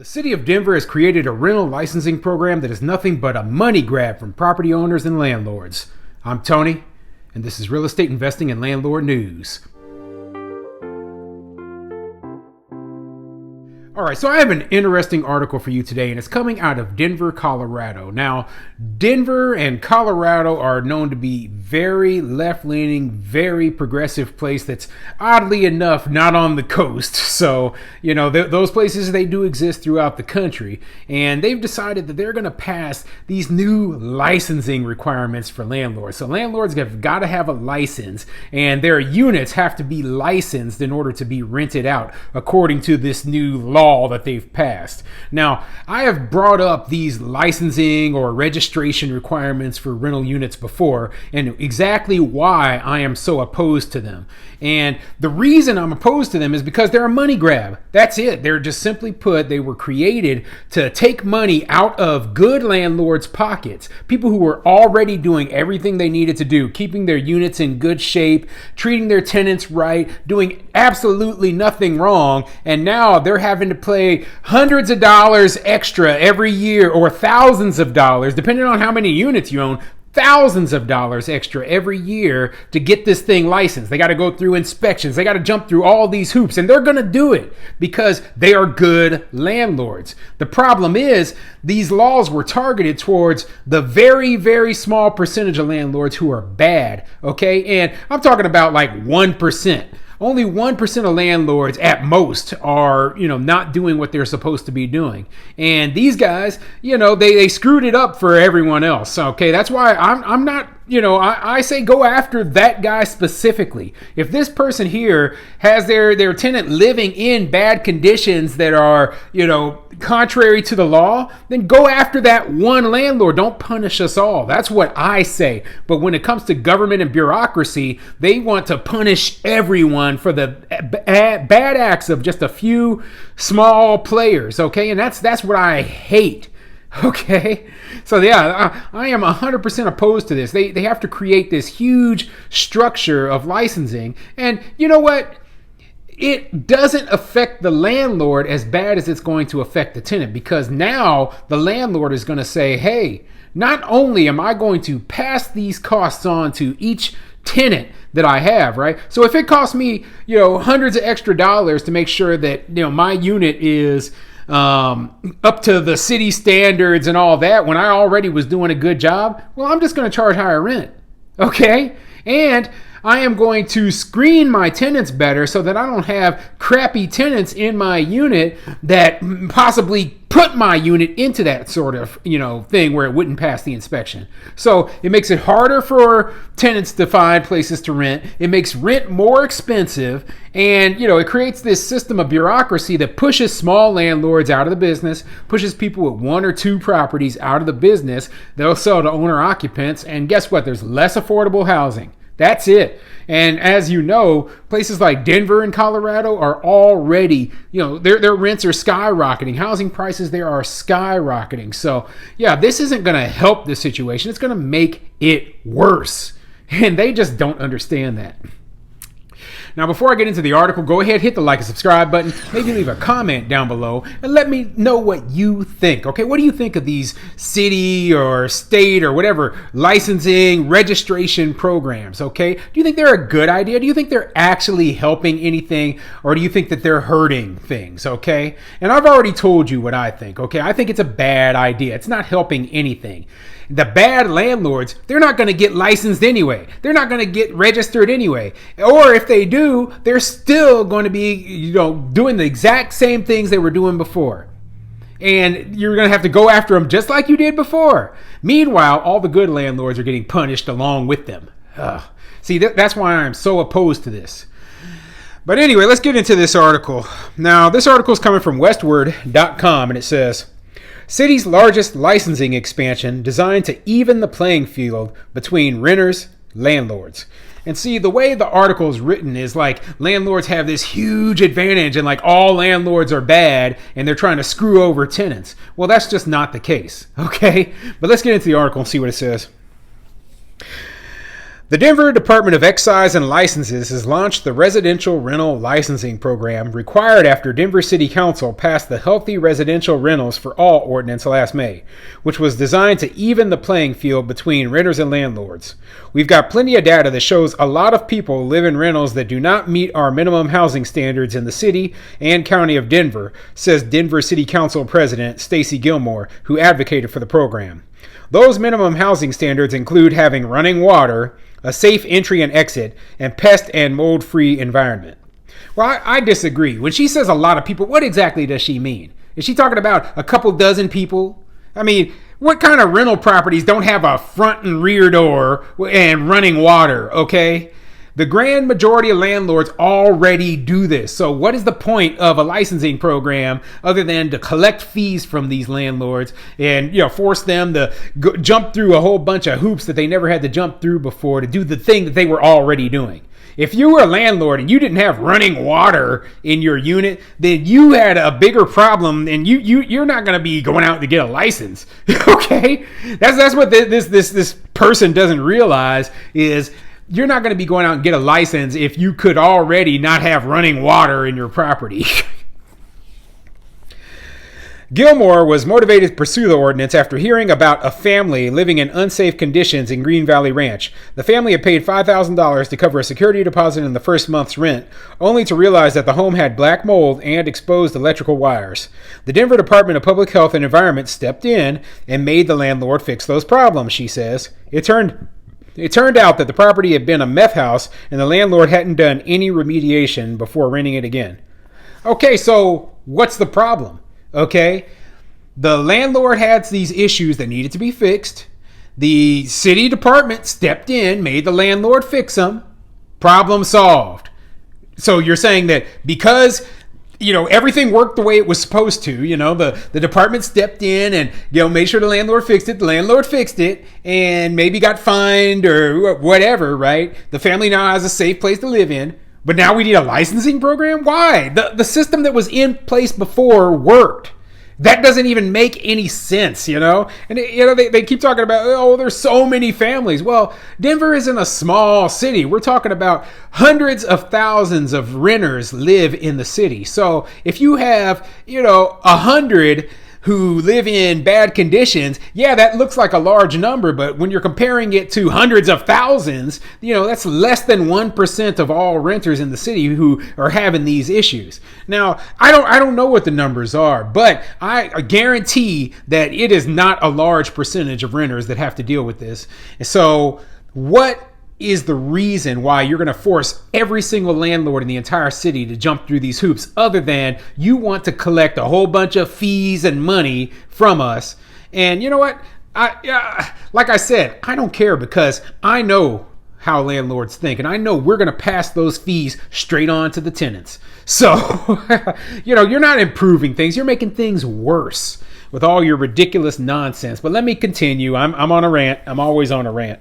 The city of Denver has created a rental licensing program that is nothing but a money grab from property owners and landlords. I'm Tony, and this is Real Estate Investing and Landlord News. All right, so I have an interesting article for you today, and it's coming out of Denver, Colorado. Now, Denver and Colorado are known to be very left-leaning, very progressive place that's oddly enough not on the coast. So, you know, those places, they do exist throughout the country, and they've decided that they're going to pass these new licensing requirements for landlords. So landlords have got to have a license, and their units have to be licensed in order to be rented out, according to this new law that they've passed. Now, I have brought up these licensing or registration requirements for rental units before, and exactly why I am so opposed to them. And the reason I'm opposed to them is because they're a money grab. That's it. They're just simply put, they were created to take money out of good landlords' pockets, people who were already doing everything they needed to do, keeping their units in good shape, treating their tenants right, doing absolutely nothing wrong, and now they're having to pay hundreds of dollars extra every year, or thousands of dollars, depending on how many units you own, thousands of dollars extra every year to get this thing licensed. They got to go through inspections. They got to jump through all these hoops, and they're going to do it because they are good landlords. The problem is these laws were targeted towards the very, very small percentage of landlords who are bad, okay? And I'm talking about like 1%. Only 1% of landlords at most are, not doing what they're supposed to be doing. And these guys, they screwed it up for everyone else. Okay, that's why I'm not, I say go after that guy specifically. If this person here has their tenant living in bad conditions that are, contrary to the law, then go after that one landlord. Don't punish us all. That's what I say. But when it comes to government and bureaucracy, they want to punish everyone for the bad acts of just a few small players. Okay, and that's what I hate. Okay, so yeah, I am 100% opposed to this. They have to create this huge structure of licensing, and you know what? It doesn't affect the landlord as bad as it's going to affect the tenant, because now the landlord is going to say, hey, not only am I going to pass these costs on to each tenant that I have, right? So if it costs me, hundreds of extra dollars to make sure that, my unit is up to the city standards and all that, when I already was doing a good job, well, I'm just going to charge higher rent. Okay? And I am going to screen my tenants better so that I don't have crappy tenants in my unit that possibly put my unit into that sort of, thing where it wouldn't pass the inspection. So it makes it harder for tenants to find places to rent. It makes rent more expensive. And, it creates this system of bureaucracy that pushes small landlords out of the business, pushes people with one or two properties out of the business. They'll sell to owner occupants. And guess what? There's less affordable housing. That's it. And as you know, places like Denver and Colorado are already, their rents are skyrocketing. Housing prices there are skyrocketing. So yeah, this isn't going to help the situation. It's going to make it worse. And they just don't understand that. Now, before I get into the article, go ahead, hit the like and subscribe button. Maybe leave a comment down below and let me know what you think. Okay, what do you think of these city or state or whatever licensing registration programs? Okay, do you think they're a good idea? Do you think they're actually helping anything, or do you think that they're hurting things? Okay, and I've already told you what I think. Okay, I think it's a bad idea. It's not helping anything. The bad landlords, they're not going to get licensed anyway. They're not going to get registered anyway. Or if they do, they're still going to be, doing the exact same things they were doing before. And you're going to have to go after them just like you did before. Meanwhile, all the good landlords are getting punished along with them. Ugh. See, that's why I'm so opposed to this. But anyway, let's get into this article. Now, this article is coming from westward.com, and it says, city's largest licensing expansion designed to even the playing field between renters, landlords. And see, the way the article is written is like landlords have this huge advantage and like all landlords are bad and they're trying to screw over tenants. Well, that's just not the case, okay? But let's get into the article and see what it says. The Denver Department of Excise and Licenses has launched the residential rental licensing program required after Denver City Council passed the Healthy Residential Rentals for All ordinance last May, which was designed to even the playing field between renters and landlords. We've got plenty of data that shows a lot of people live in rentals that do not meet our minimum housing standards in the city and county of Denver, says Denver City Council President Stacy Gilmore, who advocated for the program. Those minimum housing standards include having running water, a safe entry and exit, and pest and mold-free environment. Well, I disagree. When she says a lot of people, what exactly does she mean? Is she talking about a couple dozen people? I mean, what kind of rental properties don't have a front and rear door and running water, okay? The grand majority of landlords already do this. So what is the point of a licensing program other than to collect fees from these landlords and, force them to jump through a whole bunch of hoops that they never had to jump through before to do the thing that they were already doing? If you were a landlord and you didn't have running water in your unit, then you had a bigger problem, and you're not going to be going out to get a license. Okay? That's what this person doesn't realize is you're not going to be going out and get a license if you could already not have running water in your property. Gilmore was motivated to pursue the ordinance after hearing about a family living in unsafe conditions in Green Valley Ranch. The family had paid $5,000 to cover a security deposit in the first month's rent, only to realize that the home had black mold and exposed electrical wires. The Denver Department of Public Health and Environment stepped in and made the landlord fix those problems, she says. It turned out that the property had been a meth house and the landlord hadn't done any remediation before renting it again. Okay, so what's the problem? Okay, the landlord had these issues that needed to be fixed. The city department stepped in, made the landlord fix them. Problem solved. So you're saying that because everything worked the way it was supposed to, the department stepped in and, made sure the landlord fixed it. The landlord fixed it and maybe got fined or whatever, right? The family now has a safe place to live in. But now we need a licensing program? Why? The system that was in place before worked. That doesn't even make any sense, And, they keep talking about, there's so many families. Well, Denver isn't a small city. We're talking about hundreds of thousands of renters live in the city. So if you have, 100 who live in bad conditions, yeah, that looks like a large number, but when you're comparing it to hundreds of thousands, that's less than 1% of all renters in the city who are having these issues. Now, I don't know what the numbers are, but I guarantee that it is not a large percentage of renters that have to deal with this. And so what is the reason why you're going to force every single landlord in the entire city to jump through these hoops other than you want to collect a whole bunch of fees and money from us? And you know what? Like I said, I don't care because I know how landlords think, and I know we're going to pass those fees straight on to the tenants. So, you're not improving things. You're making things worse with all your ridiculous nonsense. But let me continue. I'm on a rant. I'm always on a rant.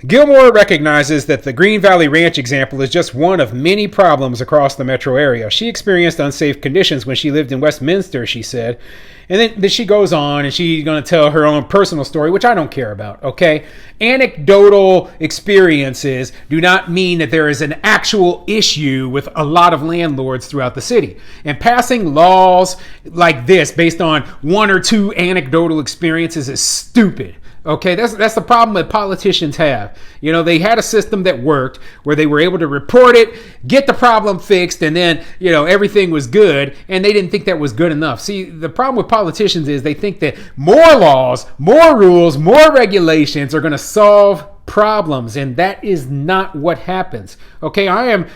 Gilmore recognizes that the Green Valley Ranch example is just one of many problems across the metro area. She experienced unsafe conditions when she lived in Westminster, she said. And then she goes on and she's going to tell her own personal story, which I don't care about, okay? Anecdotal experiences do not mean that there is an actual issue with a lot of landlords throughout the city. And passing laws like this based on one or two anecdotal experiences is stupid. Okay, that's the problem that politicians have. They had a system that worked where they were able to report it, get the problem fixed, and then, everything was good, and they didn't think that was good enough. See, the problem with politicians is they think that more laws, more rules, more regulations are going to solve problems, and that is not what happens. Okay, I'm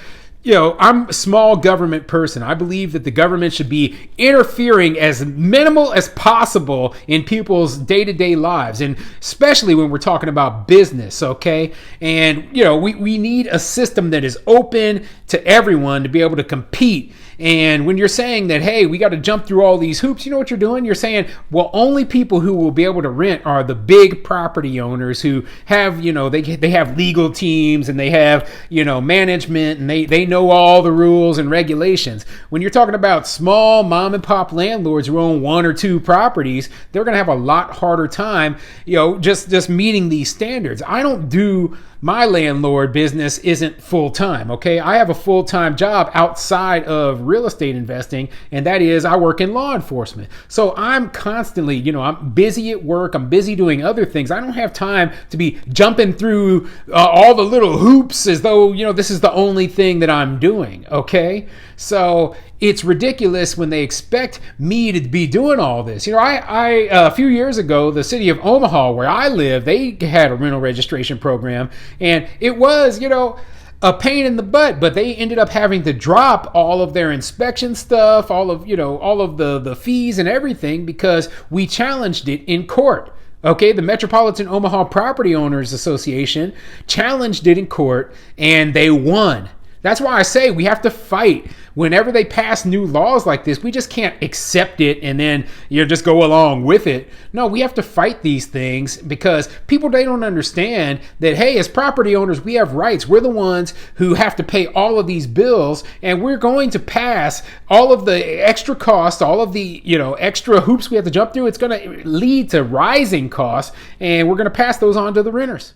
a small government person. I believe that the government should be interfering as minimal as possible in people's day-to-day lives, and especially when we're talking about business, okay? And, we need a system that is open to everyone to be able to compete. And when you're saying that, hey, we got to jump through all these hoops, you know what you're doing? You're saying, well, only people who will be able to rent are the big property owners who have, they have legal teams and they have, management, and they know know all the rules and regulations. When you're talking about small mom and pop landlords who own one or two properties, they're going to have a lot harder time, just meeting these standards. I don't do my landlord business isn't full time. Okay. I have a full time job outside of real estate investing, and that is I work in law enforcement. So I'm constantly, I'm busy at work. I'm busy doing other things. I don't have time to be jumping through all the little hoops as though, this is the only thing that I'm doing. Okay. So it's ridiculous when they expect me to be doing all this. I a few years ago, the city of Omaha, where I live, they had a rental registration program, and it was, a pain in the butt, but they ended up having to drop all of their inspection stuff, all of the fees and everything, because we challenged it in court. Okay, the Metropolitan Omaha Property Owners Association challenged it in court, and they won. That's why I say we have to fight. Whenever they pass new laws like this, we just can't accept it and then just go along with it. No, we have to fight these things because people, they don't understand that, hey, as property owners, we have rights. We're the ones who have to pay all of these bills, and we're going to pass all of the extra costs, all of the extra hoops we have to jump through. It's going to lead to rising costs, and we're going to pass those on to the renters.